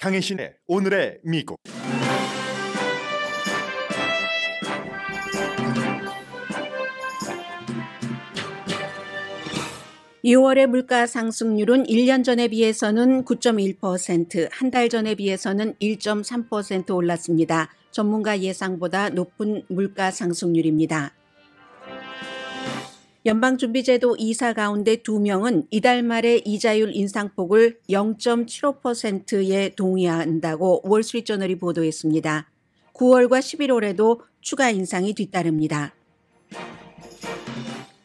강혜신의 오늘의 미국. (6월의) 물가 상승률은 1년 전에 비해서는 9.1%, 한 달 전에 비해서는 1.3% 올랐습니다. 전문가 예상보다 높은 물가 상승률입니다. 연방준비제도 이사 가운데 2명은 이달 말에 이자율 인상폭을 0.75%에 동의한다고 월스트리트저널이 보도했습니다. 9월과 11월에도 추가 인상이 뒤따릅니다.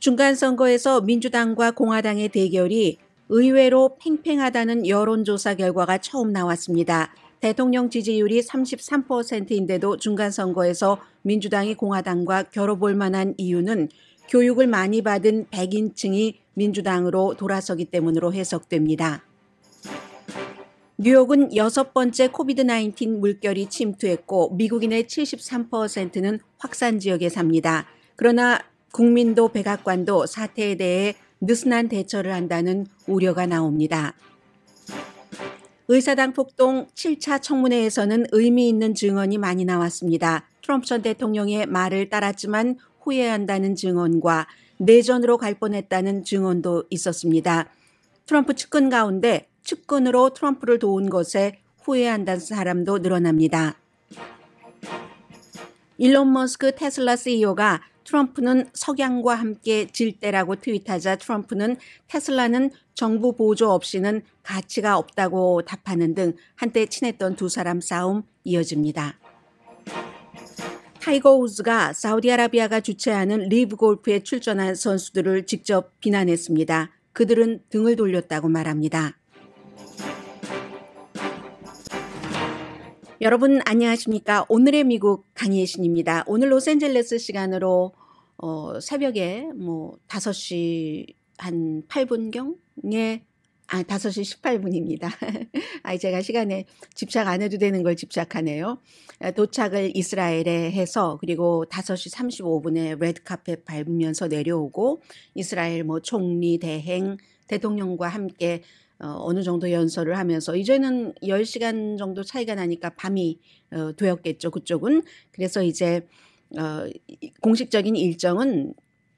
중간선거에서 민주당과 공화당의 대결이 의외로 팽팽하다는 여론조사 결과가 처음 나왔습니다. 대통령 지지율이 33%인데도 중간선거에서 민주당이 공화당과 겨뤄볼 만한 이유는 교육을 많이 받은 백인층이 민주당으로 돌아서기 때문으로 해석됩니다. 뉴욕은 6번째 코비드-19 물결이 침투했고 미국인의 73%는 확산 지역에 삽니다. 그러나 국민도 백악관도 사태에 대해 느슨한 대처를 한다는 우려가 나옵니다. 의사당 폭동 7차 청문회에서는 의미 있는 증언이 많이 나왔습니다. 트럼프 전 대통령의 말을 따랐지만 후회한다는 증언과 내전으로 갈 뻔했다는 증언도 있었습니다. 트럼프 측근 가운데 측근으로 트럼프를 도운 것에 후회한다는 사람도 늘어납니다. 일론 머스크 테슬라 CEO가 트럼프는 석양과 함께 질 때라고 트윗하자 트럼프는 테슬라는 정부 보조 없이는 가치가 없다고 답하는 등 한때 친했던 두 사람 싸움 이어집니다. 타이거 우즈가 사우디아라비아가 주최하는 리브 골프에 출전한 선수들을 직접 비난했습니다. 그들은 등을 돌렸다고 말합니다. 여러분 안녕하십니까? 오늘의 미국 강혜신입니다. 오늘 로스앤젤레스 시간으로 새벽에 5시 한 8분경에 5시 18분입니다. 제가 시간에 집착 안 해도 되는 걸 집착하네요. 도착을 이스라엘에 해서 그리고 5시 35분에 레드카펫 밟으면서 내려오고 이스라엘 총리, 대행, 대통령과 함께 어느 정도 연설을 하면서 이제는 10시간 정도 차이가 나니까 밤이 되었겠죠. 그쪽은. 그래서 이제 공식적인 일정은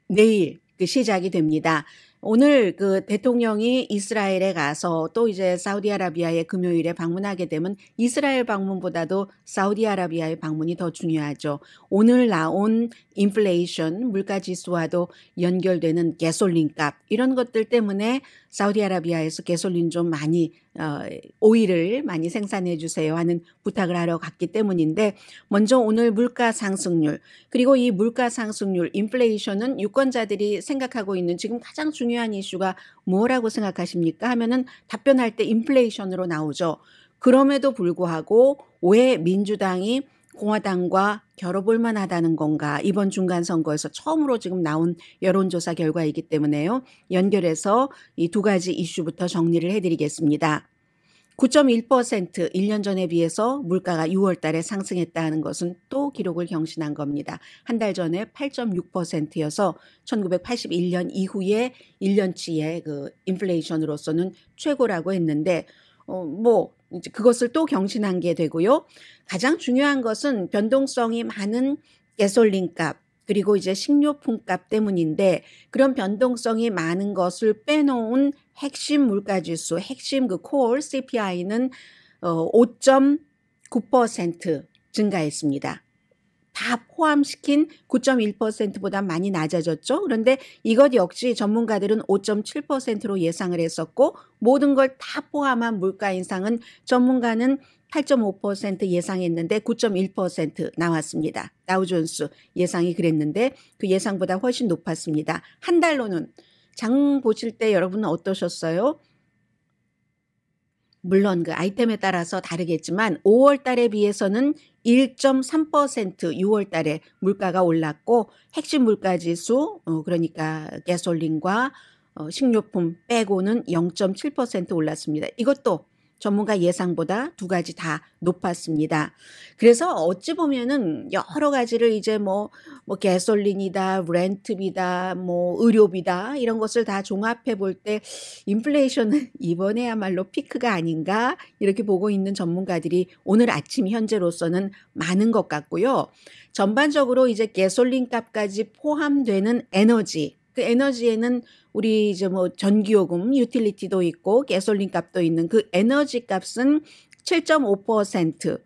내일 시작이 됩니다. 오늘 대통령이 이스라엘에 가서 또 이제 사우디아라비아에 금요일에 방문하게 되면 이스라엘 방문보다도 사우디아라비아의 방문이 더 중요하죠. 오늘 나온 인플레이션, 물가지수와도 연결되는 가솔린 값 이런 것들 때문에 사우디아라비아에서 가솔린 좀 많이 오일을 많이 생산해 주세요 하는 부탁을 하러 갔기 때문인데 먼저 오늘 물가 상승률 그리고 이 물가 상승률 인플레이션은 유권자들이 생각하고 있는 지금 가장 중요한 이슈가 뭐라고 생각하십니까 하면은 답변할 때 인플레이션으로 나오죠. 그럼에도 불구하고 왜 민주당이 공화당과 겨뤄볼 만하다는 건가 이번 중간선거에서 처음으로 지금 나온 여론조사 결과이기 때문에요. 연결해서 이 두 가지 이슈부터 정리를 해드리겠습니다. 9.1% 1년 전에 비해서 물가가 6월 달에 상승했다는 것은 또 기록을 경신한 겁니다. 한 달 전에 8.6%여서 1981년 이후에 1년치의 인플레이션으로서는 최고라고 했는데 이제 그것을 또 경신한 게 되고요. 가장 중요한 것은 변동성이 많은 가솔린 값 그리고 이제 식료품 값 때문인데 그런 변동성이 많은 것을 빼놓은 핵심 물가지수, 핵심 코어 CPI는 5.9% 증가했습니다. 다 포함시킨 9.1%보다 많이 낮아졌죠. 그런데 이것 역시 전문가들은 5.7%로 예상을 했었고 모든 걸 다 포함한 물가 인상은 전문가는 8.5% 예상했는데 9.1% 나왔습니다. 다우존스 예상이 그랬는데 그 예상보다 훨씬 높았습니다. 한 달로는 장 보실 때 여러분은 어떠셨어요? 물론 그 아이템에 따라서 다르겠지만 5월 달에 비해서는 1.3% 6월 달에 물가가 올랐고 핵심 물가지수 그러니까 가솔린과 식료품 빼고는 0.7% 올랐습니다. 이것도 전문가 예상보다 두 가지 다 높았습니다. 그래서 어찌 보면은 여러 가지를 이제 뭐 가솔린이다, 렌트비다, 뭐 의료비다 이런 것을 다 종합해 볼 때 인플레이션은 이번에야말로 피크가 아닌가 이렇게 보고 있는 전문가들이 오늘 아침 현재로서는 많은 것 같고요. 전반적으로 이제 가솔린 값까지 포함되는 에너지, 그 에너지에는 우리 이제 뭐 전기요금, 유틸리티도 있고 가솔린 값도 있는 그 에너지 값은 7.5%.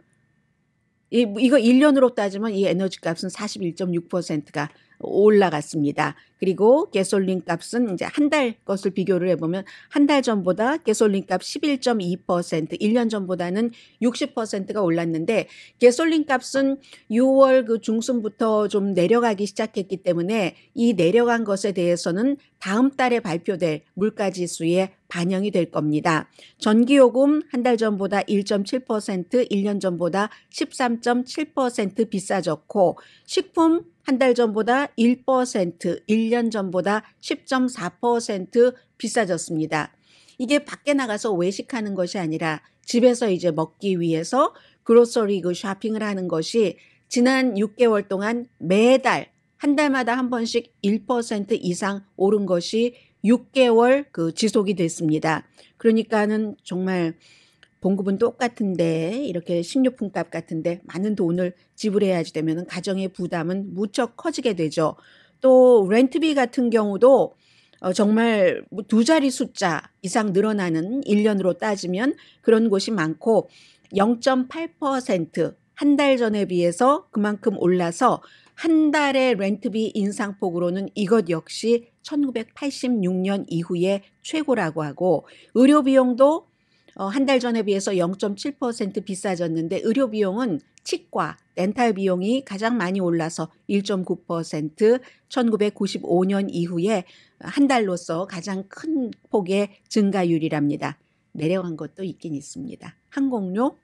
이거 1년으로 따지면 이 에너지 값은 41.6%가 올라갔습니다. 그리고 가솔린 값은 이제 한 달 것을 비교를 해보면 한 달 전보다 가솔린 값 11.2%, 1년 전보다는 60%가 올랐는데 가솔린 값은 6월 그 중순부터 좀 내려가기 시작했기 때문에 이 내려간 것에 대해서는 다음 달에 발표될 물가지수에 반영이 될 겁니다. 전기요금 한 달 전보다 1.7%, 1년 전보다 13.7% 비싸졌고 식품 한 달 전보다 1%, 1년 전보다 10.4% 비싸졌습니다. 이게 밖에 나가서 외식하는 것이 아니라 집에서 이제 먹기 위해서 그로서리 그 쇼핑을 하는 것이 지난 6개월 동안 매달 한 달마다 한 번씩 1% 이상 오른 것이 6개월 그 지속이 됐습니다. 그러니까는 정말 봉급은 똑같은데 이렇게 식료품 값 같은데 많은 돈을 지불해야지 되면 가정의 부담은 무척 커지게 되죠. 또 렌트비 같은 경우도 정말 두 자리 숫자 이상 늘어나는 1년으로 따지면 그런 곳이 많고 0.8% 한 달 전에 비해서 그만큼 올라서 한 달의 렌트비 인상폭으로는 이것 역시 1986년 이후에 최고라고 하고 의료비용도 한 달 전에 비해서 0.7% 비싸졌는데 의료 비용은 치과, 덴탈 비용이 가장 많이 올라서 1.9%, 1995년 이후에 한 달로서 가장 큰 폭의 증가율이랍니다. 내려간 것도 있긴 있습니다. 항공료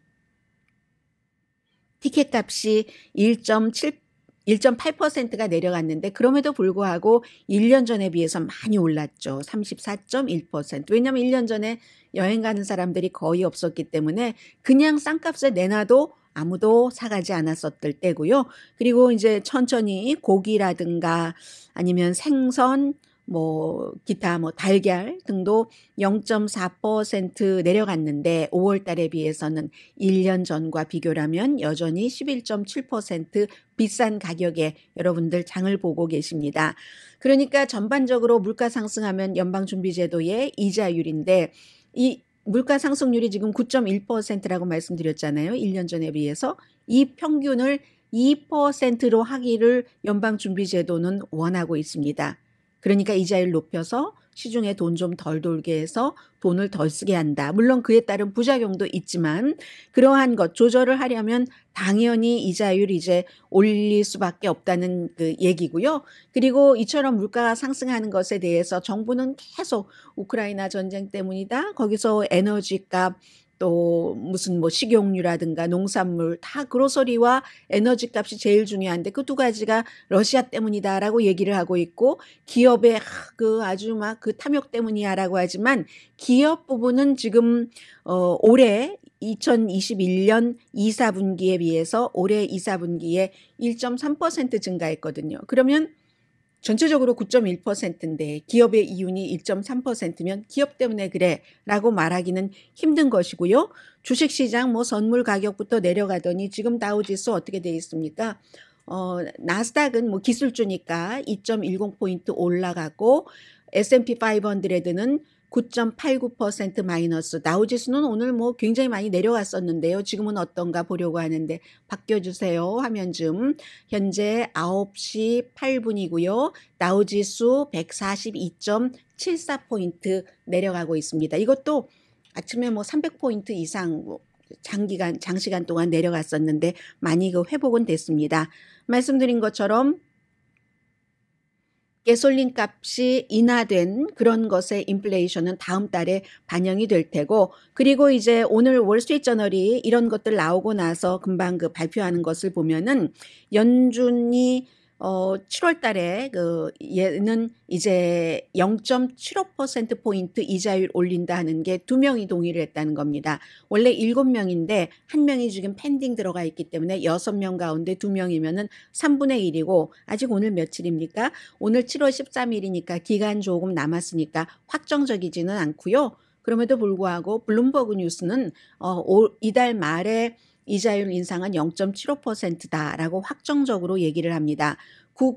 티켓 값이 1.8%가 내려갔는데 그럼에도 불구하고 1년 전에 비해서 많이 올랐죠. 34.1%. 왜냐하면 1년 전에 여행 가는 사람들이 거의 없었기 때문에 그냥 싼값에 내놔도 아무도 사가지 않았었을 때고요. 그리고 이제 천천히 고기라든가 아니면 생선, 뭐 기타 뭐 달걀 등도 0.4% 내려갔는데 5월 달에 비해서는 1년 전과 비교라면 여전히 11.7% 비싼 가격에 여러분들 장을 보고 계십니다. 그러니까 전반적으로 물가 상승하면 연방준비제도의 이자율인데 이 물가 상승률이 지금 9.1%라고 말씀드렸잖아요. 1년 전에 비해서 이 평균을 2%로 하기를 연방준비제도는 원하고 있습니다. 그러니까 이자율 높여서 시중에 돈 좀 덜 돌게 해서 돈을 덜 쓰게 한다. 물론 그에 따른 부작용도 있지만 그러한 것 조절을 하려면 당연히 이자율 이제 올릴 수밖에 없다는 그 얘기고요. 그리고 이처럼 물가가 상승하는 것에 대해서 정부는 계속 우크라이나 전쟁 때문이다. 거기서 에너지값 또 무슨 뭐 식용유라든가 농산물 다 그로서리와 에너지 값이 제일 중요한데 그 두 가지가 러시아 때문이다라고 얘기를 하고 있고 기업의 그 아주 막 그 탐욕 때문이야라고 하지만 기업 부분은 지금 올해 2021년 2, 4분기에 비해서 올해 2, 4분기에 1.3% 증가했거든요. 그러면 전체적으로 9.1%인데 기업의 이윤이 1.3%면 기업 때문에 그래 라고 말하기는 힘든 것이고요. 주식시장 뭐 선물 가격부터 내려가더니 지금 다우지수 어떻게 돼 있습니까? 나스닥은 뭐 기술주니까 2.10포인트 올라가고 S&P 500는 9.89% 마이너스. 다우지수는 오늘 뭐 굉장히 많이 내려갔었는데요. 지금은 어떤가 보려고 하는데 바뀌어주세요. 화면 좀. 현재 9시 8분이고요. 다우지수 142.74포인트 내려가고 있습니다. 이것도 아침에 뭐 300포인트 이상 장시간 동안 내려갔었는데 많이 그 회복은 됐습니다. 말씀드린 것처럼 가솔린 값이 인하된 그런 것의 인플레이션은 다음 달에 반영이 될 테고 그리고 이제 오늘 월스트리트저널이 이런 것들 나오고 나서 금방 그 발표하는 것을 보면은 연준이 7월 달에 얘는 이제 0.75%포인트 이자율 올린다 하는 게 2명이 동의를 했다는 겁니다. 원래 7명인데 1명이 지금 펜딩 들어가 있기 때문에 6명 가운데 2명이면은 3분의 1이고 아직 오늘 며칠입니까? 오늘 7월 13일이니까 기간 조금 남았으니까 확정적이지는 않고요. 그럼에도 불구하고 블룸버그 뉴스는 이달 말에 이자율 인상은 0.75%다라고 확정적으로 얘기를 합니다.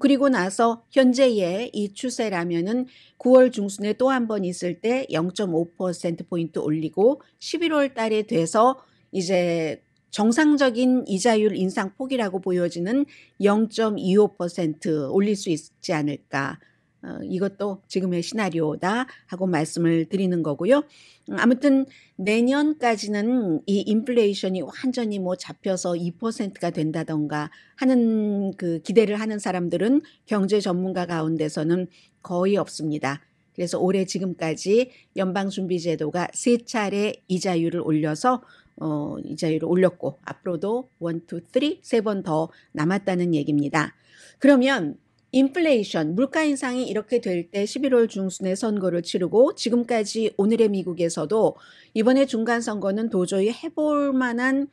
그리고 나서 현재의 이 추세라면은 9월 중순에 또 한 번 있을 때 0.5%포인트 올리고 11월 달에 돼서 이제 정상적인 이자율 인상 폭이라고 보여지는 0.25% 올릴 수 있지 않을까. 이것도 지금의 시나리오다 하고 말씀을 드리는 거고요. 아무튼 내년까지는 이 인플레이션이 완전히 뭐 잡혀서 2%가 된다던가 하는 그 기대를 하는 사람들은 경제 전문가 가운데서는 거의 없습니다. 그래서 올해 지금까지 연방준비제도가 3차례 이자율을 올려서 이자율을 올렸고 앞으로도 1, 2, 3 번 더 남았다는 얘기입니다. 그러면 인플레이션, 물가 인상이 이렇게 될 때 11월 중순에 선거를 치르고 지금까지 오늘의 미국에서도 이번에 중간선거는 도저히 해볼 만한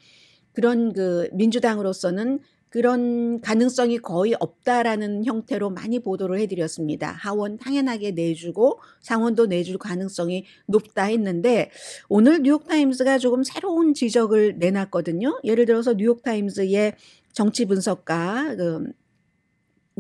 그런 민주당으로서는 그런 가능성이 거의 없다라는 형태로 많이 보도를 해드렸습니다. 하원 당연하게 내주고 상원도 내줄 가능성이 높다 했는데 오늘 뉴욕타임스가 조금 새로운 지적을 내놨거든요. 예를 들어서 뉴욕타임스의 정치 분석가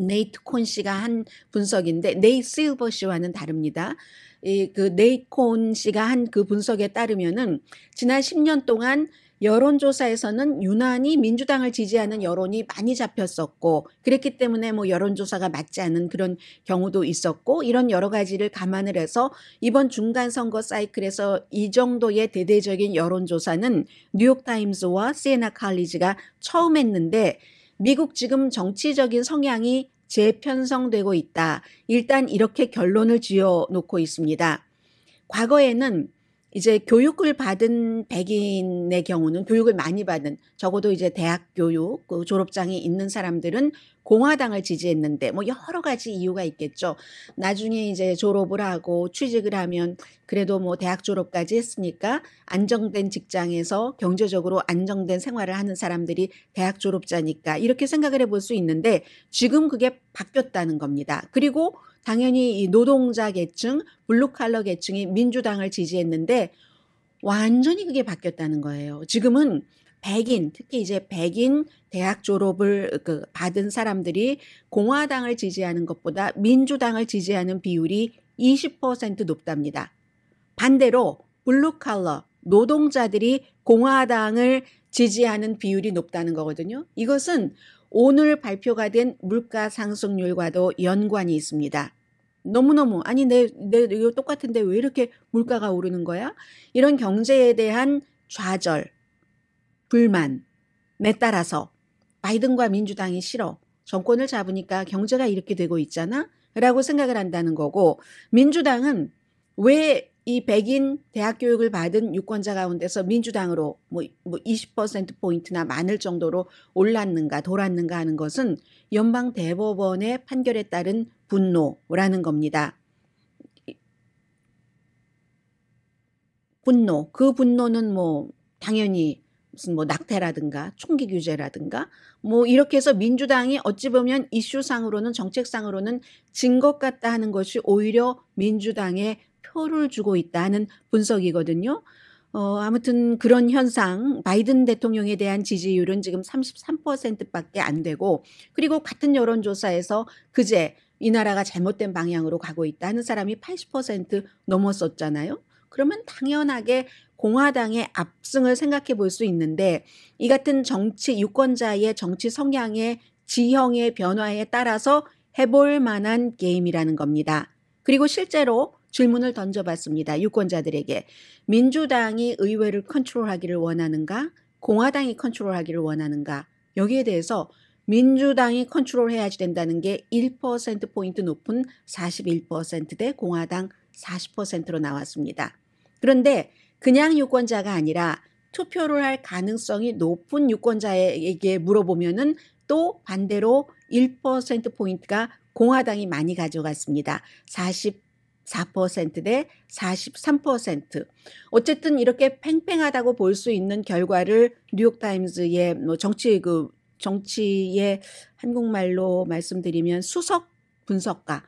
네이트 콘 씨가 한 분석인데 네이트 실버 씨와는 다릅니다. 네이트 콘 씨가 한 그 분석에 따르면은 지난 10년 동안 여론조사에서는 유난히 민주당을 지지하는 여론이 많이 잡혔었고 그랬기 때문에 뭐 여론조사가 맞지 않은 그런 경우도 있었고 이런 여러 가지를 감안을 해서 이번 중간선거 사이클에서 이 정도의 대대적인 여론조사는 뉴욕타임스와 시에나 칼리지가 처음 했는데 미국 지금 정치적인 성향이 재편성되고 있다. 일단 이렇게 결론을 지어놓고 있습니다. 과거에는 이제 교육을 받은 백인의 경우는 교육을 많이 받은 적어도 이제 대학 교육 졸업장이 있는 사람들은 공화당을 지지했는데 뭐 여러 가지 이유가 있겠죠. 나중에 이제 졸업을 하고 취직을 하면 그래도 뭐 대학 졸업까지 했으니까 안정된 직장에서 경제적으로 안정된 생활을 하는 사람들이 대학 졸업자니까 이렇게 생각을 해볼 수 있는데 지금 그게 바뀌었다는 겁니다. 그리고 당연히 이 노동자 계층, 블루칼러 계층이 민주당을 지지했는데 완전히 그게 바뀌었다는 거예요. 지금은 백인, 특히 이제 백인 대학 졸업을 받은 사람들이 공화당을 지지하는 것보다 민주당을 지지하는 비율이 20% 높답니다. 반대로 블루칼러, 노동자들이 공화당을 지지하는 비율이 높다는 거거든요. 이것은 오늘 발표가 된 물가 상승률과도 연관이 있습니다. 너무너무 아니 이거 똑같은데 왜 이렇게 물가가 오르는 거야? 이런 경제에 대한 좌절, 불만에 따라서 바이든과 민주당이 싫어. 정권을 잡으니까 경제가 이렇게 되고 있잖아? 라고 생각을 한다는 거고 민주당은 왜 이 백인 대학 교육을 받은 유권자 가운데서 민주당으로 뭐 20%포인트나 많을 정도로 올랐는가 돌았는가 하는 것은 연방 대법원의 판결에 따른 분노라는 겁니다. 분노, 그 분노는 뭐 당연히 무슨 뭐 낙태라든가 총기 규제라든가 뭐 이렇게 해서 민주당이 어찌 보면 이슈상으로는 정책상으로는 진 것 같다 하는 것이 오히려 민주당에 표를 주고 있다는 분석이거든요. 아무튼 그런 현상, 바이든 대통령에 대한 지지율은 지금 33%밖에 안 되고 그리고 같은 여론조사에서 그제 이 나라가 잘못된 방향으로 가고 있다는 사람이 80% 넘었었잖아요. 그러면 당연하게 공화당의 압승을 생각해 볼 수 있는데 이 같은 정치 유권자의 정치 성향의 지형의 변화에 따라서 해볼 만한 게임이라는 겁니다. 그리고 실제로 질문을 던져봤습니다. 유권자들에게 민주당이 의회를 컨트롤하기를 원하는가? 공화당이 컨트롤하기를 원하는가? 여기에 대해서 민주당이 컨트롤해야지 된다는 게 1%포인트 높은 41%대 공화당 40%로 나왔습니다. 그런데 그냥 유권자가 아니라 투표를 할 가능성이 높은 유권자에게 물어보면은 또 반대로 1%포인트가 공화당이 많이 가져갔습니다. 44% 대 43%. 어쨌든 이렇게 팽팽하다고 볼 수 있는 결과를 뉴욕타임즈의 뭐 정치의 한국말로 말씀드리면 수석 분석가,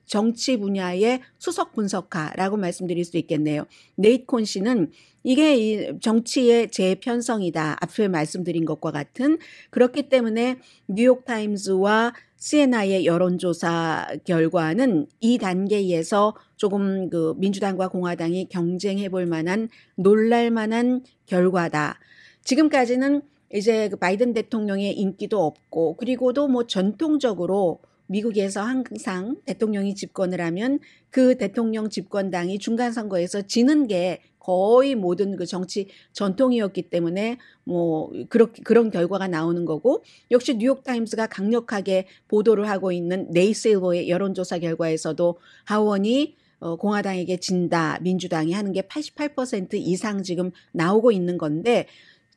정치 분야의 수석 분석가라고 말씀드릴 수 있겠네요. 네이트 콘 씨는 이게 이 정치의 재편성이다. 앞에 말씀드린 것과 같은. 그렇기 때문에 뉴욕타임즈와 CNI의 여론조사 결과는 이 단계에서 조금 그 민주당과 공화당이 경쟁해 볼 만한 놀랄 만한 결과다. 지금까지는 이제 그 바이든 대통령의 인기도 없고 그리고도 뭐 전통적으로 미국에서 항상 대통령이 집권을 하면 그 대통령 집권당이 중간 선거에서 지는 게 거의 모든 그 정치 전통이었기 때문에 뭐 그런 결과가 나오는 거고, 역시 뉴욕타임스가 강력하게 보도를 하고 있는 네이실버의 여론조사 결과에서도 하원이 공화당에게 진다, 민주당이 하는 게 88% 이상 지금 나오고 있는 건데,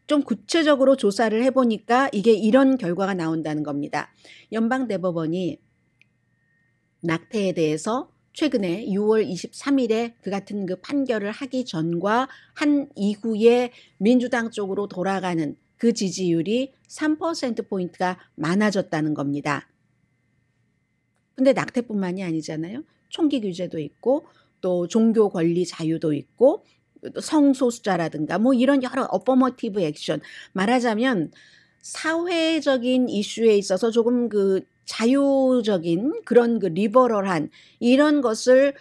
좀 구체적으로 조사를 해보니까 이게 이런 결과가 나온다는 겁니다. 연방대법원이 낙태에 대해서 최근에 6월 23일에 그 같은 그 판결을 하기 전과 한 이후에 민주당 쪽으로 돌아가는 그 지지율이 3%포인트가 많아졌다는 겁니다. 근데 낙태뿐만이 아니잖아요. 총기 규제도 있고 또 종교 권리 자유도 있고 성소수자라든가 뭐 이런 여러 어퍼머티브 액션, 말하자면 사회적인 이슈에 있어서 조금 그 자유적인 그런 그 리버럴한 이런 것을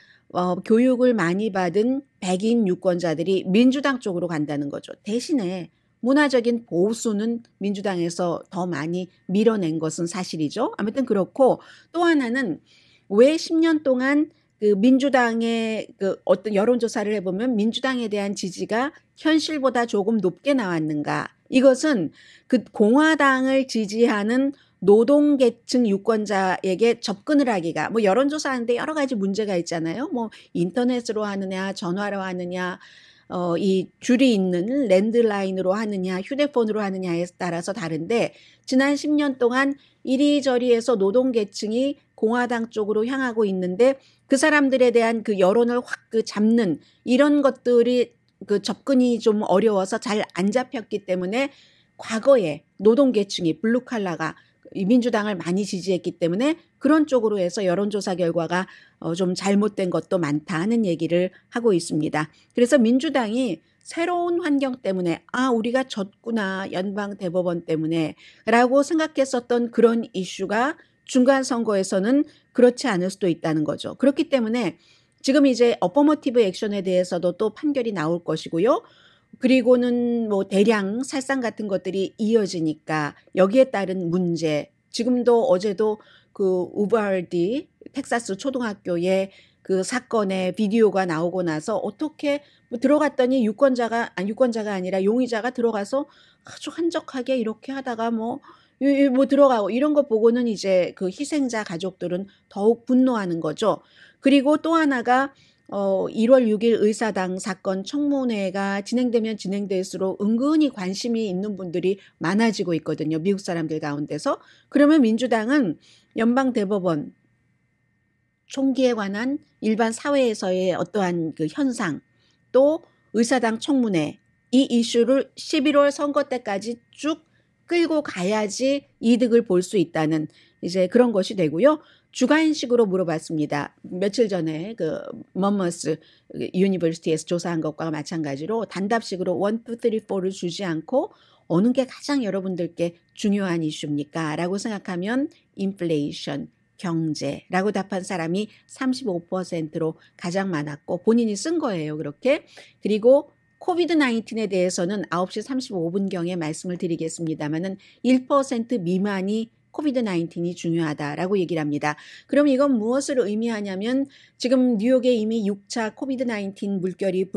교육을 많이 받은 백인 유권자들이 민주당 쪽으로 간다는 거죠. 대신에 문화적인 보수는 민주당에서 더 많이 밀어낸 것은 사실이죠. 아무튼 그렇고, 또 하나는 왜 10년 동안 그 민주당의 그 어떤 여론조사를 해보면 민주당에 대한 지지가 현실보다 조금 높게 나왔는가? 이것은 그 공화당을 지지하는 노동계층 유권자에게 접근을 하기가, 뭐 여론조사하는데 여러 가지 문제가 있잖아요. 뭐 인터넷으로 하느냐, 전화로 하느냐, 이 줄이 있는 랜드라인으로 하느냐, 휴대폰으로 하느냐에 따라서 다른데, 지난 10년 동안 이리저리 해서 노동계층이 공화당 쪽으로 향하고 있는데 그 사람들에 대한 그 여론을 확 그 잡는 이런 것들이 그 접근이 좀 어려워서 잘 안 잡혔기 때문에 과거에 노동계층이 블루칼라가 민주당을 많이 지지했기 때문에 그런 쪽으로 해서 여론조사 결과가 좀 잘못된 것도 많다 하는 얘기를 하고 있습니다. 그래서 민주당이 새로운 환경 때문에 우리가 졌구나, 연방 대법원 때문에 라고 생각했었던 그런 이슈가 중간 선거에서는 그렇지 않을 수도 있다는 거죠. 그렇기 때문에 지금 이제 어퍼머티브 액션에 대해서도 또 판결이 나올 것이고요. 그리고는 뭐 대량 살상 같은 것들이 이어지니까 여기에 따른 문제, 지금도 어제도 그 우발디 텍사스 초등학교에 그 사건의 비디오가 나오고 나서 어떻게 뭐 들어갔더니 유권자가 아니라 용의자가 들어가서 아주 한적하게 이렇게 하다가 뭐 들어가고 이런 거 보고는 이제 그 희생자 가족들은 더욱 분노하는 거죠. 그리고 또 하나가 1월 6일 의사당 사건 청문회가 진행되면 진행될수록 은근히 관심이 있는 분들이 많아지고 있거든요. 미국 사람들 가운데서. 그러면 민주당은 연방대법원 총기에 관한 일반 사회에서의 어떠한 그 현상, 또 의사당 청문회, 이 이슈를 11월 선거 때까지 쭉 끌고 가야지 이득을 볼 수 있다는 이제 그런 것이 되고요. 주관식으로 물어봤습니다. 며칠 전에 그 머머스 유니버시티에서 조사한 것과 마찬가지로 단답식으로 1, 2, 3, 4를 주지 않고 어느 게 가장 여러분들께 중요한 이슈입니까? 라고 생각하면 인플레이션, 경제라고 답한 사람이 35%로 가장 많았고 본인이 쓴 거예요. 그렇게. 그리고 코비드-19에 대해서는 9시 35분경에 말씀을 드리겠습니다마는 1% 미만이 코비드-19이 중요하다라고 얘기를 합니다. 그럼 이건 무엇을 의미하냐면 지금 뉴욕에 이미 6차 코비드-19 물결이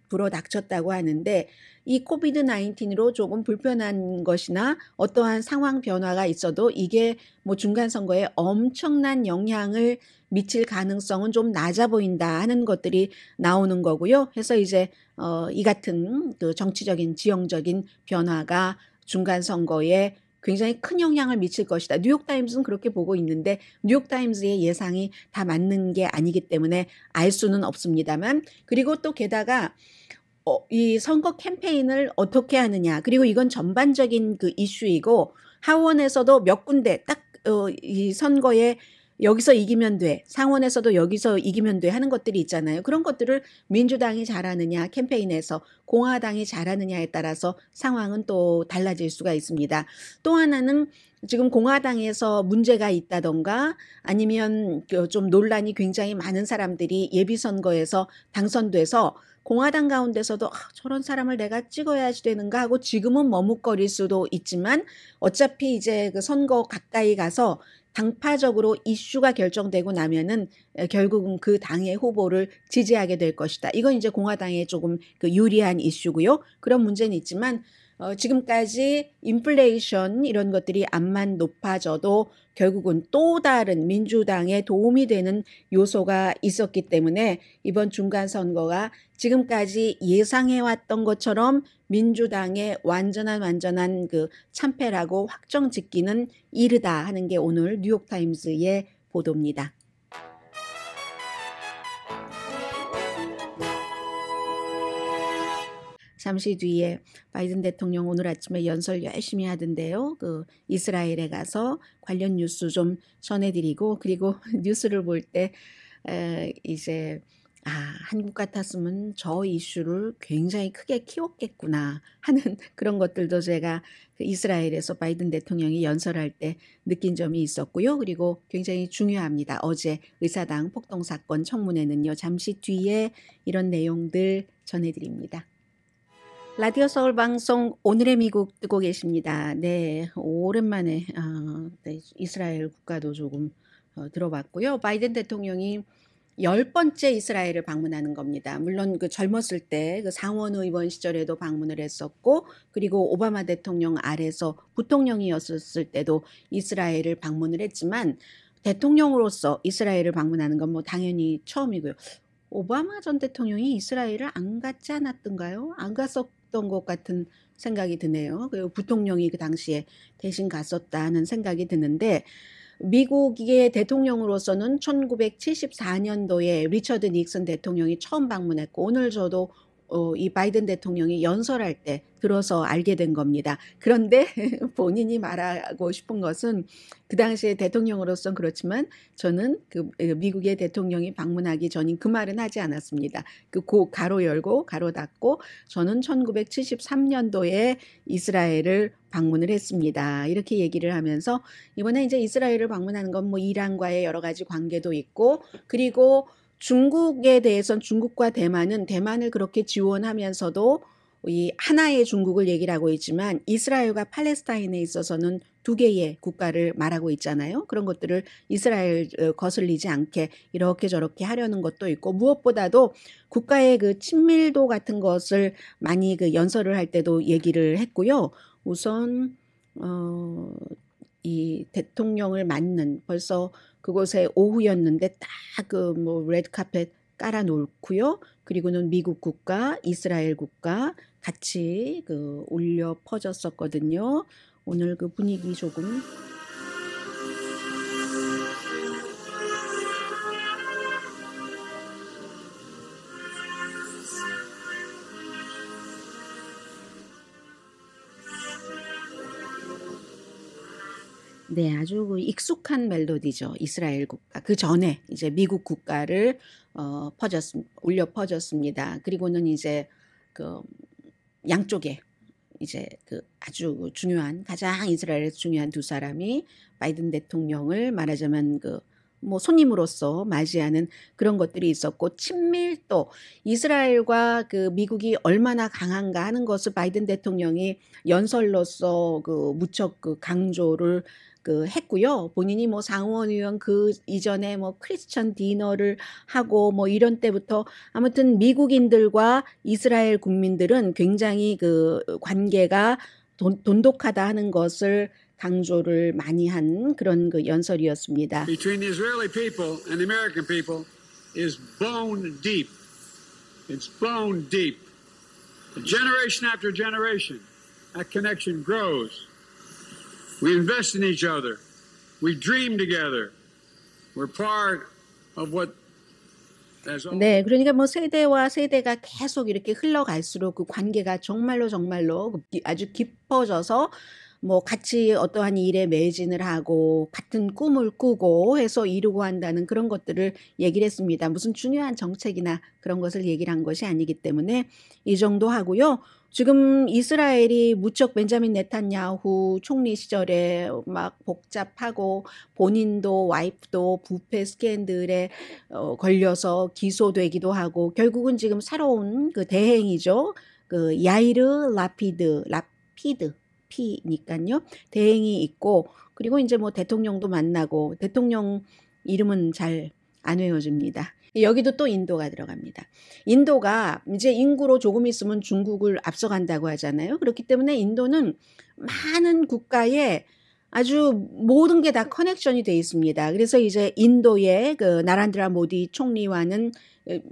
불어닥쳤다고 하는데 이 코비드-19으로 조금 불편한 것이나 어떠한 상황 변화가 있어도 이게 뭐 중간 선거에 엄청난 영향을 미칠 가능성은 좀 낮아 보인다 하는 것들이 나오는 거고요. 그래서 이제 이 같은 그 정치적인 지형적인 변화가 중간 선거에 굉장히 큰 영향을 미칠 것이다. 뉴욕타임스는 그렇게 보고 있는데 뉴욕타임스의 예상이 다 맞는 게 아니기 때문에 알 수는 없습니다만, 그리고 또 게다가 이 선거 캠페인을 어떻게 하느냐, 그리고 이건 전반적인 그 이슈이고 하원에서도 몇 군데 딱 이 선거에 여기서 이기면 돼, 상원에서도 여기서 이기면 돼 하는 것들이 있잖아요. 그런 것들을 민주당이 잘하느냐, 캠페인에서 공화당이 잘하느냐에 따라서 상황은 또 달라질 수가 있습니다. 또 하나는 지금 공화당에서 문제가 있다던가 아니면 좀 논란이 굉장히 많은 사람들이 예비선거에서 당선돼서 공화당 가운데서도 저런 사람을 내가 찍어야지 되는가 하고 지금은 머뭇거릴 수도 있지만, 어차피 이제 그 선거 가까이 가서 당파적으로 이슈가 결정되고 나면은 결국은 그 당의 후보를 지지하게 될 것이다. 이건 이제 공화당에 조금 그 유리한 이슈고요. 그런 문제는 있지만 지금까지 인플레이션 이런 것들이 암만 높아져도 결국은 또 다른 민주당에 도움이 되는 요소가 있었기 때문에 이번 중간선거가 지금까지 예상해왔던 것처럼 민주당의 완전한 그 참패라고 확정 짓기는 이르다 하는 게 오늘 뉴욕타임스의 보도입니다. 잠시 뒤에 바이든 대통령 오늘 아침에 연설 열심히 하던데요. 그 이스라엘에 가서 관련 뉴스 좀 전해드리고, 그리고 뉴스를 볼 때 이제 한국 같았으면 저 이슈를 굉장히 크게 키웠겠구나 하는 그런 것들도 제가 그 이스라엘에서 바이든 대통령이 연설할 때 느낀 점이 있었고요. 그리고 굉장히 중요합니다. 어제 의사당 폭동 사건 청문회는요. 잠시 뒤에 이런 내용들 전해드립니다. 라디오 서울 방송 오늘의 미국 듣고 계십니다. 네, 오랜만에 네, 이스라엘 국가도 조금 들어봤고요. 바이든 대통령이 10번째 이스라엘을 방문하는 겁니다. 물론 그 젊었을 때 그 상원 의원 시절에도 방문을 했었고, 그리고 오바마 대통령 아래서 부통령이었을 때도 이스라엘을 방문을 했지만 대통령으로서 이스라엘을 방문하는 건 뭐 당연히 처음이고요. 오바마 전 대통령이 이스라엘을 안 갔지 않았던가요? 안 갔었던 것 같은 생각이 드네요. 그리고 부통령이 그 당시에 대신 갔었다는 생각이 드는데, 미국의 대통령으로서는 1974년도에 리처드 닉슨 대통령이 처음 방문했고, 오늘 저도 이 바이든 대통령이 연설할 때 들어서 알게 된 겁니다. 그런데 본인이 말하고 싶은 것은 그 당시에 대통령으로서는 그렇지만 저는 그 미국의 대통령이 방문하기 전인 그 말은 하지 않았습니다. 그 가로 열고 가로 닫고 저는 1973년도에 이스라엘을 방문을 했습니다. 이렇게 얘기를 하면서 이번에 이제 이스라엘을 방문하는 건 뭐 이란과의 여러 가지 관계도 있고, 그리고 중국에 대해서는 중국과 대만을 그렇게 지원하면서도 이 하나의 중국을 얘기를 하고 있지만 이스라엘과 팔레스타인에 있어서는 두 개의 국가를 말하고 있잖아요. 그런 것들을 이스라엘 거슬리지 않게 이렇게 저렇게 하려는 것도 있고, 무엇보다도 국가의 그 친밀도 같은 것을 많이 그 연설을 할 때도 얘기를 했고요. 우선 이 대통령을 맞는, 벌써 그곳에 오후였는데 딱 그 뭐 레드카펫 깔아놓고요. 그리고는 미국 국가, 이스라엘 국가 같이 그 울려 퍼졌었거든요. 오늘 그 분위기 조금 네, 아주 그 익숙한 멜로디죠. 이스라엘 국가. 그 전에 이제 미국 국가를 울려 퍼졌습니다. 그리고는 이제 그 양쪽에 이제 그 아주 중요한, 가장 이스라엘에서 중요한 두 사람이 바이든 대통령을 말하자면 그 뭐 손님으로서 맞이하는 그런 것들이 있었고, 친밀도, 이스라엘과 그 미국이 얼마나 강한가 하는 것을 바이든 대통령이 연설로서 그 무척 그 강조를 그 했고요. 본인이 뭐 상원 의원 그 이전에 뭐 크리스천 디너를 하고 뭐 이런 때부터 아무튼 미국인들과 이스라엘 국민들은 굉장히 그 관계가 돈독하다 하는 것을 강조를 많이 한 그런 그 연설이었습니다. Between the Israeli people and the American people is bone deep. It's bone deep. Generation after generation, that connection grows. We invest in each other. We dream together. We're part of what has always 네, 그러니까 뭐 세대와 세대가 계속 이렇게 흘러갈수록 그 관계가 정말로 아주 깊어져서 뭐 같이 어떠한 일에 매진을 하고 같은 꿈을 꾸고 해서 이루고 한다는 그런 것들을 얘기를 했습니다. 무슨 중요한 정책이나 그런 것을 얘기를 한 것이 아니기 때문에 이 정도 하고요. 지금 이스라엘이 무척 벤자민 네탄야후 총리 시절에 막 복잡하고 본인도 와이프도 부패 스캔들에 걸려서 기소되기도 하고 결국은 지금 새로운 그 대행이죠. 그 야이르 라피드 P니까요. 대행이 있고 그리고 이제 뭐 대통령도 만나고 대통령 이름은 잘 안 외워집니다. 여기도 또 인도가 들어갑니다. 인도가 이제 인구로 조금 있으면 중국을 앞서간다고 하잖아요. 그렇기 때문에 인도는 많은 국가에 아주 모든 게 다 커넥션이 돼 있습니다. 그래서 이제 인도의 그 나란드라 모디 총리와는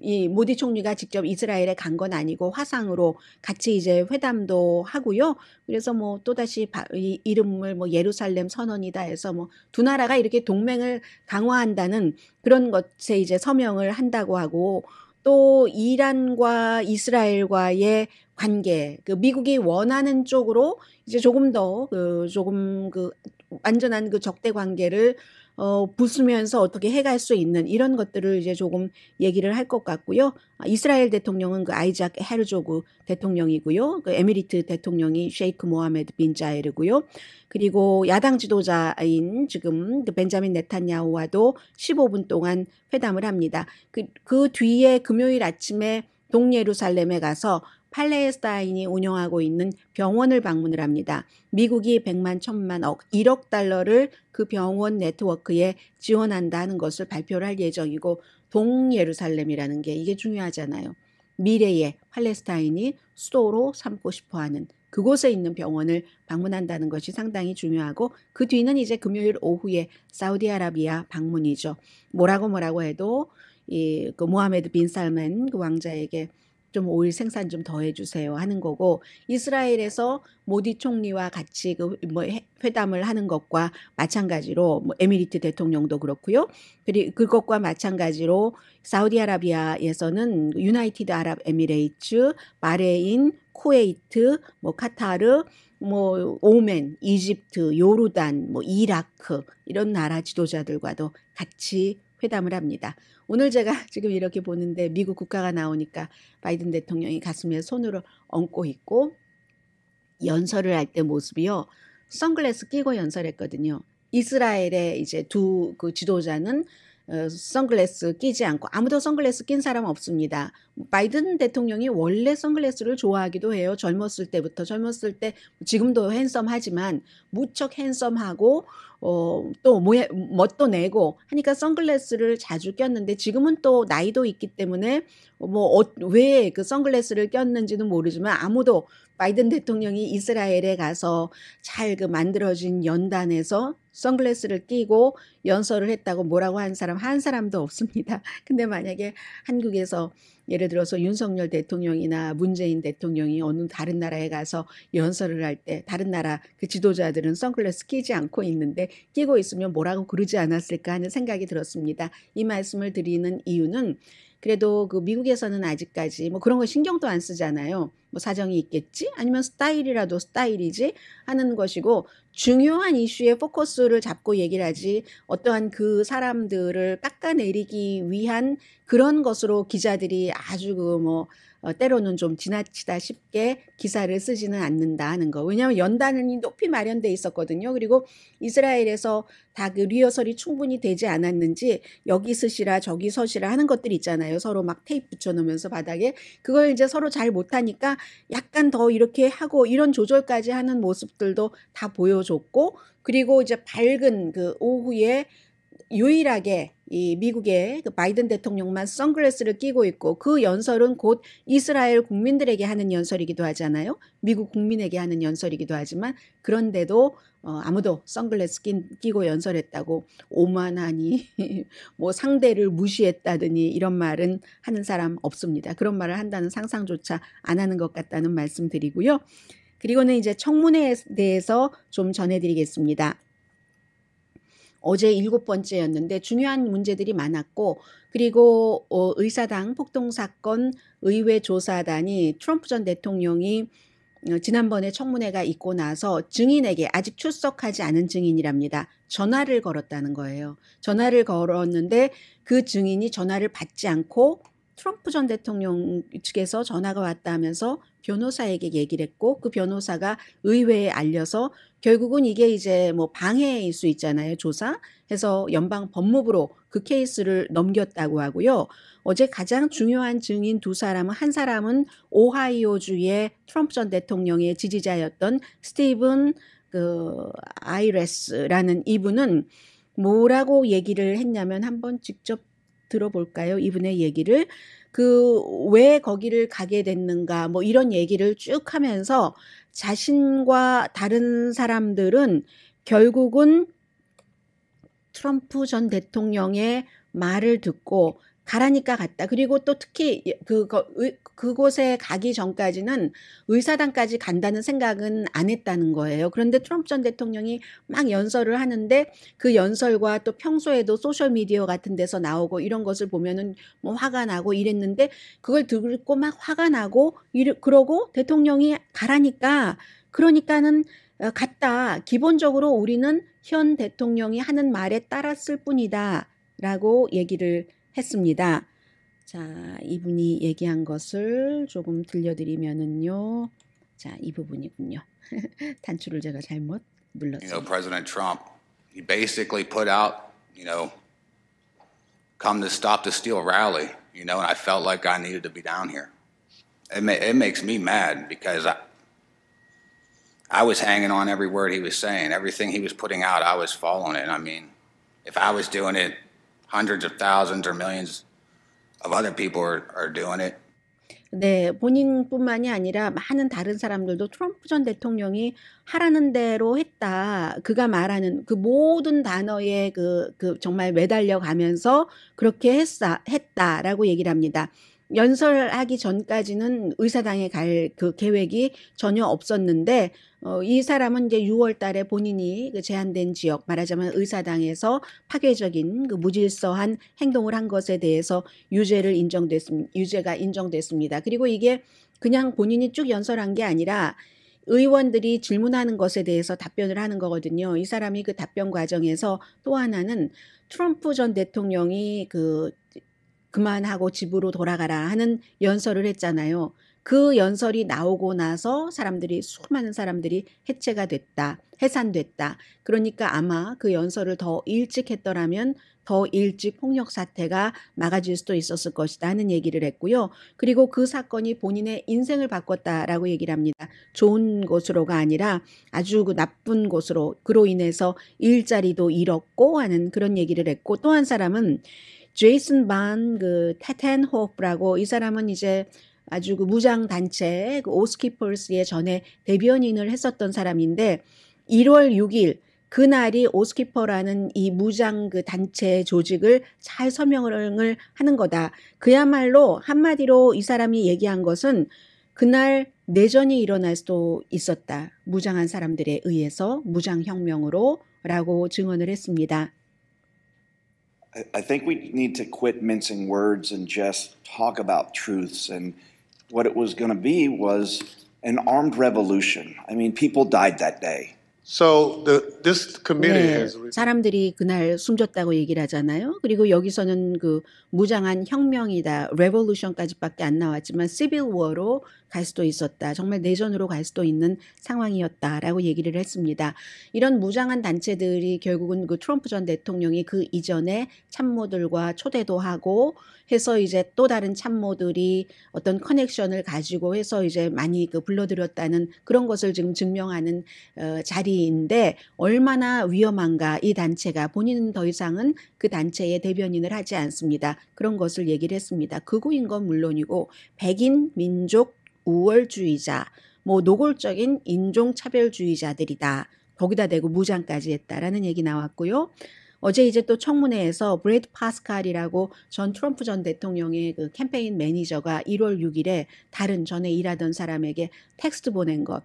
이 모디 총리가 직접 이스라엘에 간 건 아니고 화상으로 같이 이제 회담도 하고요. 그래서 뭐 또다시 이 이름을 뭐 예루살렘 선언이다 해서 뭐 두 나라가 이렇게 동맹을 강화한다는 그런 것에 이제 서명을 한다고 하고 또 이란과 이스라엘과의 관계, 그 미국이 원하는 쪽으로 이제 조금 더 그 완전한 그 적대 관계를 부수면서 어떻게 해갈 수 있는 이런 것들을 이제 조금 얘기를 할 것 같고요. 이스라엘 대통령은 그 아이작 헤르조그 대통령이고요. 그 에미리트 대통령이 셰이크 모하메드 빈 자예르고요. 그리고 야당 지도자인 지금 그 벤자민 네탄야후와도 15분 동안 회담을 합니다. 그 뒤에 금요일 아침에 동예루살렘에 가서 팔레스타인이 운영하고 있는 병원을 방문을 합니다. 미국이 100만, 1000만, 1억 달러를 그 병원 네트워크에 지원한다는 것을 발표를 할 예정이고 동예루살렘이라는 게 이게 중요하잖아요. 미래의 팔레스타인이 수도로 삼고 싶어하는 그곳에 있는 병원을 방문한다는 것이 상당히 중요하고 그 뒤는 이제 금요일 오후에 사우디아라비아 방문이죠. 뭐라고 해도 그 모하메드 빈 살만 그 왕자에게 좀 오일 생산 좀 더 해주세요 하는 거고 이스라엘에서 모디 총리와 같이 그 뭐 회담을 하는 것과 마찬가지로 뭐 에미리트 대통령도 그렇고요. 그리고 그것과 마찬가지로 사우디아라비아에서는 유나이티드 아랍 에미레이츠, 바레인, 쿠웨이트, 뭐 카타르, 뭐 오멘, 이집트, 요르단, 뭐 이라크 이런 나라 지도자들과도 같이 회담을 합니다. 오늘 제가 지금 이렇게 보는데 미국 국가가 나오니까 바이든 대통령이 가슴에 손으로 얹고 있고 연설을 할 때 모습이요. 선글라스 끼고 연설했거든요. 이스라엘의 이제 두 그 지도자는 선글라스 끼지 않고 아무도 선글라스 낀 사람 없습니다. 바이든 대통령이 원래 선글라스를 좋아하기도 해요. 젊었을 때 지금도 핸섬하지만 무척 핸섬하고 또 멋도 내고 하니까 선글라스를 자주 꼈는데 지금은 또 나이도 있기 때문에 왜 그 선글라스를 꼈는지는 모르지만 아무도 바이든 대통령이 이스라엘에 가서 잘 그 만들어진 연단에서 선글라스를 끼고 연설을 했다고 뭐라고 한 사람도 없습니다. 근데 만약에 한국에서 예를 들어서 윤석열 대통령이나 문재인 대통령이 어느 다른 나라에 가서 연설을 할 때 다른 나라 그 지도자들은 선글라스 끼지 않고 있는데 끼고 있으면 뭐라고 그러지 않았을까 하는 생각이 들었습니다. 이 말씀을 드리는 이유는 그래도 그 미국에서는 아직까지 뭐 그런 거 신경도 안 쓰잖아요. 뭐 사정이 있겠지? 아니면 스타일이라도 스타일이지? 하는 것이고 중요한 이슈에 포커스를 잡고 얘기를 하지 어떠한 그 사람들을 깎아내리기 위한 그런 것으로 기자들이 아주 때로는 좀 지나치다 싶게 기사를 쓰지는 않는다 하는 거. 왜냐하면 연단이 높이 마련돼 있었거든요. 그리고 이스라엘에서 다 그 리허설이 충분히 되지 않았는지 여기 쓰시라 저기 서시라 하는 것들이 있잖아요. 서로 막 테이프 붙여놓으면서 바닥에 그걸 이제 서로 잘 못하니까 약간 더 이렇게 하고 이런 조절까지 하는 모습들도 다 보여줬고 그리고 이제 밝은 그 오후에 유일하게 이 미국의 그 바이든 대통령만 선글라스를 끼고 있고 그 연설은 곧 이스라엘 국민들에게 하는 연설이기도 하잖아요. 미국 국민에게 하는 연설이기도 하지만 그런데도 아무도 선글라스 끼고 연설했다고 오만하니 뭐 상대를 무시했다더니 이런 말은 하는 사람 없습니다. 그런 말을 한다는 상상조차 안 하는 것 같다는 말씀 드리고요. 그리고는 이제 청문회에 대해서 좀 전해드리겠습니다. 어제 7번째였는데 중요한 문제들이 많았고, 그리고 의사당 폭동사건 의회조사단이 트럼프 전 대통령이 지난번에 청문회가 있고 나서 증인에게, 아직 출석하지 않은 증인이랍니다, 전화를 걸었다는 거예요. 전화를 걸었는데 그 증인이 전화를 받지 않고 트럼프 전 대통령 측에서 전화가 왔다 하면서 변호사에게 얘기를 했고, 그 변호사가 의회에 알려서 결국은 이게 이제 뭐 방해일 수 있잖아요, 조사. 해서 연방 법무부로 그 케이스를 넘겼다고 하고요. 어제 가장 중요한 증인 두 사람은, 한 사람은 오하이오주의 트럼프 전 대통령의 지지자였던 스티븐 아이레스라는 이분은 뭐라고 얘기를 했냐면, 한번 직접 들어볼까요? 이분의 얘기를. 왜 거기를 가게 됐는가, 뭐 이런 얘기를 쭉 하면서 자신과 다른 사람들은 결국은 트럼프 전 대통령의 말을 듣고 가라니까 갔다. 그리고 또 특히 그곳에 가기 전까지는 의사당까지 간다는 생각은 안 했다는 거예요. 그런데 트럼프 전 대통령이 막 연설을 하는데 그 연설과 또 평소에도 소셜미디어 같은 데서 나오고 이런 것을 보면은 뭐 화가 나고 이랬는데, 그걸 듣고 막 화가 나고 그러고 대통령이 가라니까, 그러니까는 갔다. 기본적으로 우리는 현 대통령이 하는 말에 따랐을 뿐이다 라고 얘기를 했습니다. 자, 이분이 얘기한 것을 조금 들려드리면은요. 자, 이 부분이군요. 단추를 제가 잘못 눌렀어요. President Trump, he basically put out, come to stop the steal rally, and I felt like I needed to be down here. It makes me mad because I was hanging on every word he was saying. Everything he was putting out, I was following it. I mean, if I was doing it, hundreds of thousands or millions of other people are doing it. 네, 본인뿐만이 아니라 많은 다른 사람들도 트럼프 전 대통령이 하라는 대로 했다. 그가 말하는 그 모든 단어에 정말 매달려 가면서 그렇게 했다라고 얘기를 합니다. 연설하기 전까지는 의사당에 갈 그 계획이 전혀 없었는데, 이 사람은 이제 6월 달에 본인이 그 제한된 지역, 말하자면 의사당에서 파괴적인 그 무질서한 행동을 한 것에 대해서 유죄가 인정됐습니다. 그리고 이게 그냥 본인이 쭉 연설한 게 아니라 의원들이 질문하는 것에 대해서 답변을 하는 거거든요. 이 사람이 그 답변 과정에서 또 하나는 트럼프 전 대통령이 그만하고 집으로 돌아가라 하는 연설을 했잖아요. 그 연설이 나오고 나서 수많은 사람들이 해산됐다. 그러니까 아마 그 연설을 더 일찍 했더라면 더 일찍 폭력 사태가 막아질 수도 있었을 것이다 하는 얘기를 했고요. 그리고 그 사건이 본인의 인생을 바꿨다라고 얘기를 합니다. 좋은 곳으로가 아니라 아주 나쁜 곳으로, 그로 인해서 일자리도 잃었고 하는 그런 얘기를 했고, 또 한 사람은 제이슨 반 테텐호프라고, 이 사람은 이제 아주 무장 단체 오스키퍼스의 전에 대변인을 했었던 사람인데, 1월 6일 그날이 오스키퍼라는 이 무장 단체 조직을 잘 서명을 하는 거다. 그야말로 한마디로 이 사람이 얘기한 것은 그날 내전이 일어날 수도 있었다. 무장한 사람들에 의해서 무장혁명으로 라고 증언을 했습니다. I think we need to quit mincing words and just talk about truths. And what it was going to be was an armed revolution. I mean, people died that day. So this committee 네, has 사람들이 그날 숨졌다고 얘기를 하잖아요. 그리고 여기서는 무장한 혁명이다, 레볼루션까지밖에 안 나왔지만 시빌 워로 갈 수도 있었다. 정말 내전으로 갈 수도 있는 상황이었다라고 얘기를 했습니다. 이런 무장한 단체들이 결국은 트럼프 전 대통령이 그 이전에 참모들과 초대도 하고 해서 이제 또 다른 참모들이 어떤 커넥션을 가지고 해서 이제 많이 불러들였다는 그런 것을 지금 증명하는 자리인데, 얼마나 위험한가 이 단체가. 본인은 더 이상은 그 단체의 대변인을 하지 않습니다. 그런 것을 얘기를 했습니다. 극우인 건 물론이고 백인 민족 우월주의자, 노골적인 인종차별주의자들이다. 거기다 대고 무장까지 했다라는 얘기 나왔고요. 어제 이제 또 청문회에서 브래드 파스칼이라고 전 트럼프 전 대통령의 캠페인 매니저가 1월 6일에 다른 전에 일하던 사람에게 텍스트 보낸 것.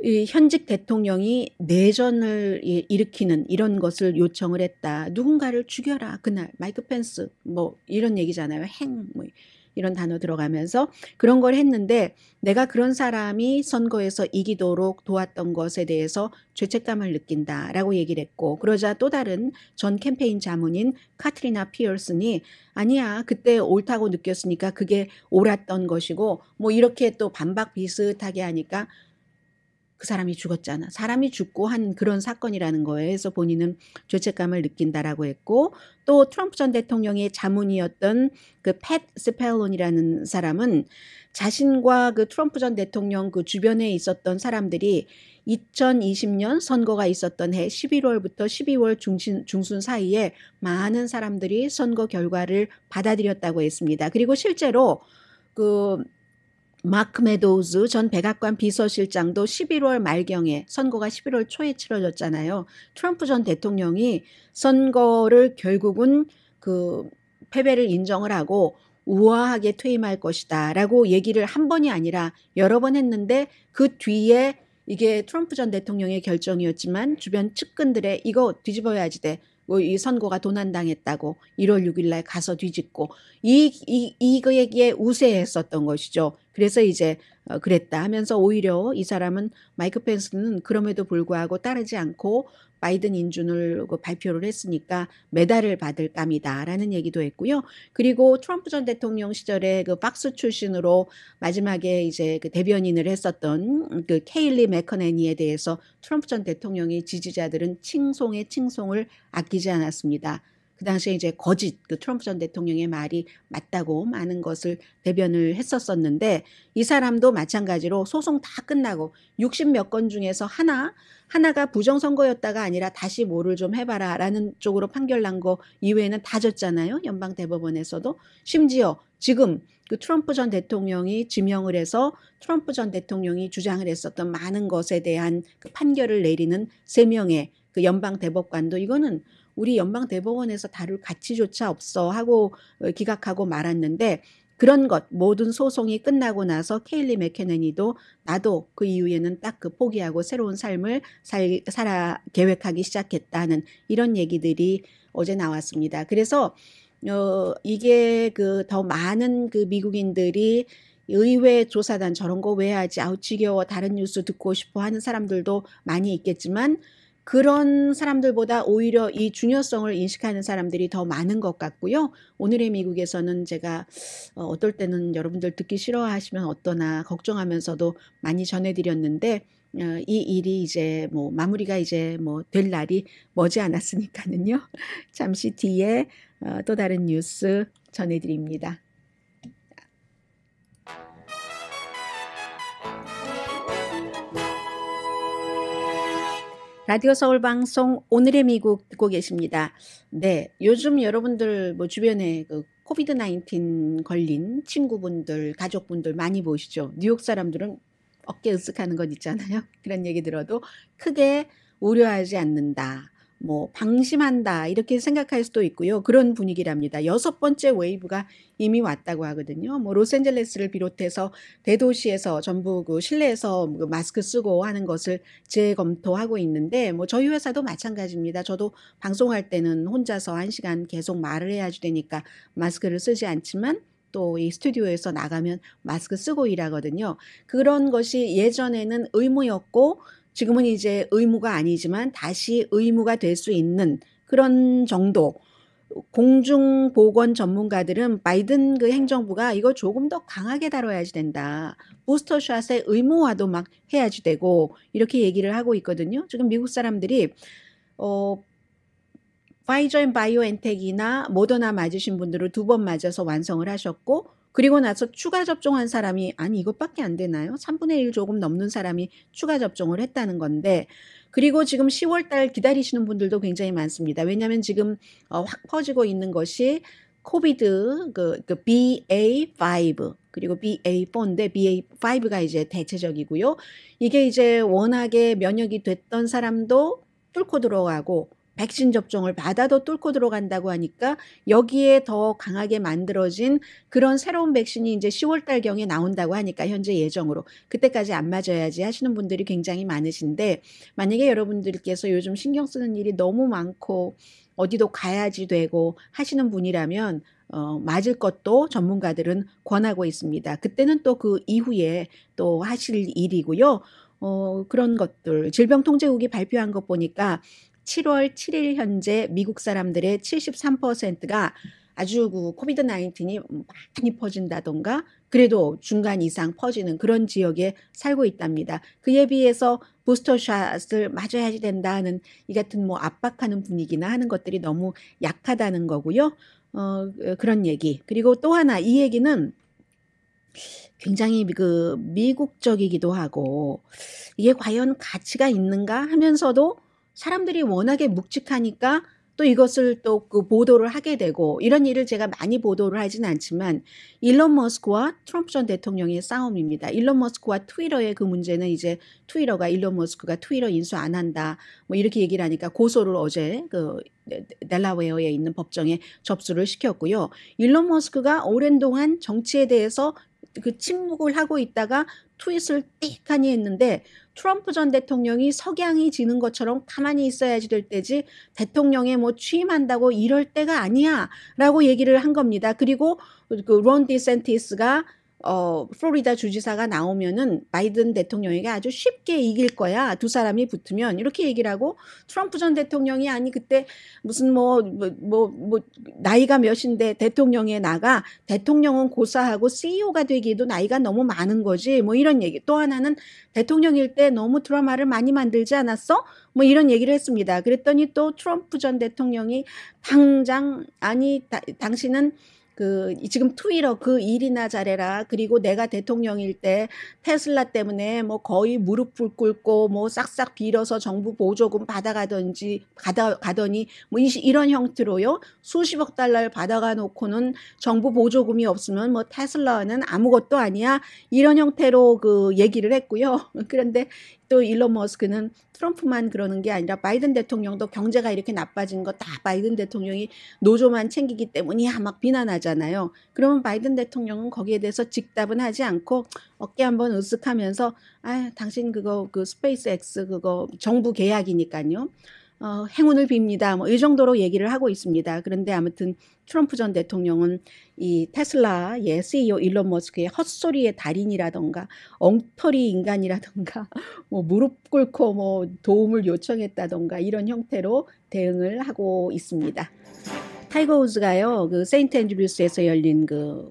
이 현직 대통령이 내전을 일으키는 이런 것을 요청을 했다. 누군가를 죽여라. 그날 마이크 펜스 뭐 이런 얘기잖아요. 뭐 이런 단어 들어가면서 그런 걸 했는데 내가 그런 사람이 선거에서 이기도록 도왔던 것에 대해서 죄책감을 느낀다라고 얘기를 했고 그러자 또 다른 전 캠페인 자문인 카트리나 피어슨이 아니야 그때 옳다고 느꼈으니까 그게 옳았던 것이고 뭐 이렇게 또 반박 비슷하게 하니까 그 사람이 죽었잖아. 사람이 죽고 한 그런 사건이라는 거에 서 본인은 죄책감을 느낀다라고 했고 또 트럼프 전 대통령의 자문이었던 그 팻 스펠론이라는 사람은 자신과 그 트럼프 전 대통령 그 주변에 있었던 사람들이 2020년 선거가 있었던 해 11월부터 12월 중순 사이에 많은 사람들이 선거 결과를 받아들였다고 했습니다. 그리고 실제로 그 마크 메도우즈 전 백악관 비서실장도 11월 말경에 선거가 11월 초에 치러졌잖아요. 트럼프 전 대통령이 선거를 결국은 그 패배를 인정을 하고 우아하게 퇴임할 것이다 라고 얘기를 한 번이 아니라 여러 번 했는데 그 뒤에 이게 트럼프 전 대통령의 결정이었지만 주변 측근들의 이거 뒤집어야지 돼. 뭐 이 선거가 도난당했다고 1월 6일 날 가서 뒤집고 이거에 우세했었던 것이죠. 그래서 이제 그랬다 하면서 오히려 이 사람은 마이크 펜스는 그럼에도 불구하고 따르지 않고 바이든 인준을 발표를 했으니까 메달을 받을 감이다라는 얘기도 했고요. 그리고 트럼프 전 대통령 시절에 그 박스 출신으로 마지막에 이제 그 대변인을 했었던 그 케일리 맥커네니에 대해서 트럼프 전 대통령의 지지자들은 칭송에 칭송을 아끼지 않았습니다. 그 당시에 이제 거짓 그 트럼프 전 대통령의 말이 맞다고 많은 것을 대변을 했었었는데 이 사람도 마찬가지로 소송 다 끝나고 60몇 건 중에서 하나가 부정선거였다가 아니라 다시 뭐를 좀 해봐라 라는 쪽으로 판결 난 거 이외에는 다 졌잖아요. 연방대법원에서도. 심지어 지금 그 트럼프 전 대통령이 지명을 해서 트럼프 전 대통령이 주장을 했었던 많은 것에 대한 그 판결을 내리는 3명의 그 연방대법관도 이거는 우리 연방대법원에서 다룰 가치조차 없어 하고 기각하고 말았는데 그런 것 모든 소송이 끝나고 나서 케일리 맥케네니도 나도 그 이후에는 딱 그 포기하고 새로운 삶을 살아 계획하기 시작했다는 이런 얘기들이 어제 나왔습니다. 그래서 이게 그 더 많은 그 미국인들이 의회 조사단 저런 거 왜 하지 아우 지겨워 다른 뉴스 듣고 싶어 하는 사람들도 많이 있겠지만 그런 사람들보다 오히려 이 중요성을 인식하는 사람들이 더 많은 것 같고요. 오늘의 미국에서는 제가 어떨 때는 여러분들 듣기 싫어하시면 어떠나 걱정하면서도 많이 전해드렸는데 이 일이 이제 뭐 마무리가 이제 뭐 될 날이 머지 않았으니까는요. 잠시 뒤에 또 다른 뉴스 전해드립니다. 라디오 서울 방송 오늘의 미국 듣고 계십니다. 네, 요즘 여러분들 뭐 주변에 그 코비드 19 걸린 친구분들, 가족분들 많이 보시죠. 뉴욕 사람들은 어깨 으쓱하는 것 있잖아요. 그런 얘기 들어도 크게 우려하지 않는다. 뭐 방심한다 이렇게 생각할 수도 있고요. 그런 분위기랍니다. 6번째 웨이브가 이미 왔다고 하거든요. 뭐 로스앤젤레스를 비롯해서 대도시에서 전부 그 실내에서 마스크 쓰고 하는 것을 재검토하고 있는데 뭐 저희 회사도 마찬가지입니다. 저도 방송할 때는 혼자서 1시간 계속 말을 해야지 되니까 마스크를 쓰지 않지만 또 이 스튜디오에서 나가면 마스크 쓰고 일하거든요. 그런 것이 예전에는 의무였고 지금은 이제 의무가 아니지만 다시 의무가 될 수 있는 그런 정도. 공중보건 전문가들은 바이든 그 행정부가 이거 조금 더 강하게 다뤄야지 된다. 부스터샷의 의무화도 막 해야지 되고 이렇게 얘기를 하고 있거든요. 지금 미국 사람들이 파이저 앤 바이오엔텍이나 모더나 맞으신 분들은 2번 맞아서 완성을 하셨고 그리고 나서 추가 접종한 사람이 아니 이것밖에 안 되나요? 3분의 1 조금 넘는 사람이 추가 접종을 했다는 건데 그리고 지금 10월 달 기다리시는 분들도 굉장히 많습니다. 왜냐하면 지금 확 퍼지고 있는 것이 코비드 그 BA5 그리고 BA4인데 BA5가 이제 대체적이고요. 이게 이제 워낙에 면역이 됐던 사람도 뚫고 들어가고 백신 접종을 받아도 뚫고 들어간다고 하니까 여기에 더 강하게 만들어진 그런 새로운 백신이 이제 10월 달경에 나온다고 하니까 현재 예정으로 그때까지 안 맞아야지 하시는 분들이 굉장히 많으신데 만약에 여러분들께서 요즘 신경 쓰는 일이 너무 많고 어디도 가야지 되고 하시는 분이라면 맞을 것도 전문가들은 권하고 있습니다. 그때는 또 그 이후에 또 하실 일이고요. 그런 것들 질병통제국이 발표한 것 보니까 7월 7일 현재 미국 사람들의 73%가 아주 그 코비드 19이 많이 퍼진다던가 그래도 중간 이상 퍼지는 그런 지역에 살고 있답니다. 그에 비해서 부스터샷을 맞아야지 된다는 이 같은 뭐 압박하는 분위기나 하는 것들이 너무 약하다는 거고요. 그런 얘기. 그리고 또 하나 이 얘기는 굉장히 그 미국적이기도 하고 이게 과연 가치가 있는가 하면서도 사람들이 워낙에 묵직하니까 또 이것을 또 그 보도를 하게 되고 이런 일을 제가 많이 보도를 하지는 않지만 일론 머스크와 트럼프 전 대통령의 싸움입니다. 일론 머스크와 트위터의 그 문제는 이제 트위터가 일론 머스크가 트위터 인수 안 한다 뭐 이렇게 얘기를 하니까 고소를 어제 그 델라웨어에 있는 법정에 접수를 시켰고요. 일론 머스크가 오랜 동안 정치에 대해서 그 침묵을 하고 있다가 트윗을 띡하니 했는데 트럼프 전 대통령이 석양이 지는 것처럼 가만히 있어야지 될 때지 대통령에 뭐 취임한다고 이럴 때가 아니야 라고 얘기를 한 겁니다. 그리고 그 론 디센티스가 플로리다 주지사가 나오면은 바이든 대통령에게 아주 쉽게 이길 거야. 두 사람이 붙으면 이렇게 얘기를 하고 트럼프 전 대통령이 아니 그때 무슨 뭐 나이가 몇인데 대통령에 나가 대통령은 고사하고 CEO가 되기에도 나이가 너무 많은 거지. 뭐 이런 얘기. 또 하나는 대통령일 때 너무 드라마를 많이 만들지 않았어? 뭐 이런 얘기를 했습니다. 그랬더니 또 트럼프 전 대통령이 당장 아니 당신은 그 지금 트위터 그 일이나 잘해라. 그리고 내가 대통령일 때 테슬라 때문에 뭐 거의 무릎을 꿇고 뭐 싹싹 빌어서 정부 보조금 받아가더니 뭐 이런 형태로요. 수십억 달러를 받아가 놓고는 정부 보조금이 없으면 뭐 테슬라는 아무것도 아니야. 이런 형태로 그 얘기를 했고요. 그런데 또 일론 머스크는 트럼프만 그러는 게 아니라 바이든 대통령도 경제가 이렇게 나빠진 거 다 바이든 대통령이 노조만 챙기기 때문이야 막 비난하잖아요. 그러면 바이든 대통령은 거기에 대해서 직답은 하지 않고 어깨 한번 으쓱하면서 아 당신 그거 그 스페이스X 그거 정부 계약이니까요. 행운을 빕니다. 뭐 이 정도로 얘기를 하고 있습니다. 그런데 아무튼 트럼프 전 대통령은 이 테슬라의 CEO 일론 머스크의 헛소리의 달인이라던가 엉터리 인간이라던가 뭐 무릎 꿇고 뭐 도움을 요청했다던가 이런 형태로 대응을 하고 있습니다. 타이거 우즈가요. 그 세인트 앤드류스에서 열린 그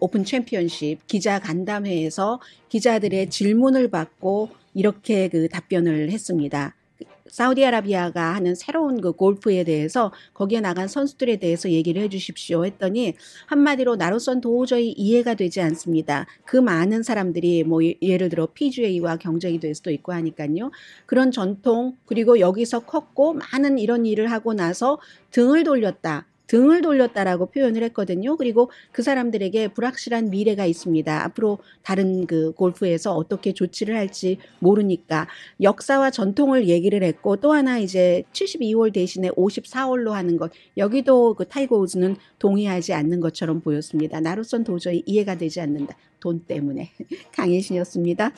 오픈 챔피언십 기자 간담회에서 기자들의 질문을 받고 이렇게 그 답변을 했습니다. 사우디아라비아가 하는 새로운 그 골프에 대해서 거기에 나간 선수들에 대해서 얘기를 해주십시오 했더니 한마디로 나로선 도저히 이해가 되지 않습니다. 그 많은 사람들이 뭐 예를 들어 PGA와 경쟁이 될 수도 있고 하니까요. 그런 전통 그리고 여기서 컸고 많은 이런 일을 하고 나서 등을 돌렸다라고 표현을 했거든요. 그리고 그 사람들에게 불확실한 미래가 있습니다. 앞으로 다른 그 골프에서 어떻게 조치를 할지 모르니까 역사와 전통을 얘기를 했고 또 하나 이제 72홀 대신에 54홀로 하는 것 여기도 그 타이거 우즈는 동의하지 않는 것처럼 보였습니다. 나로선 도저히 이해가 되지 않는다. 돈 때문에 강혜신이었습니다.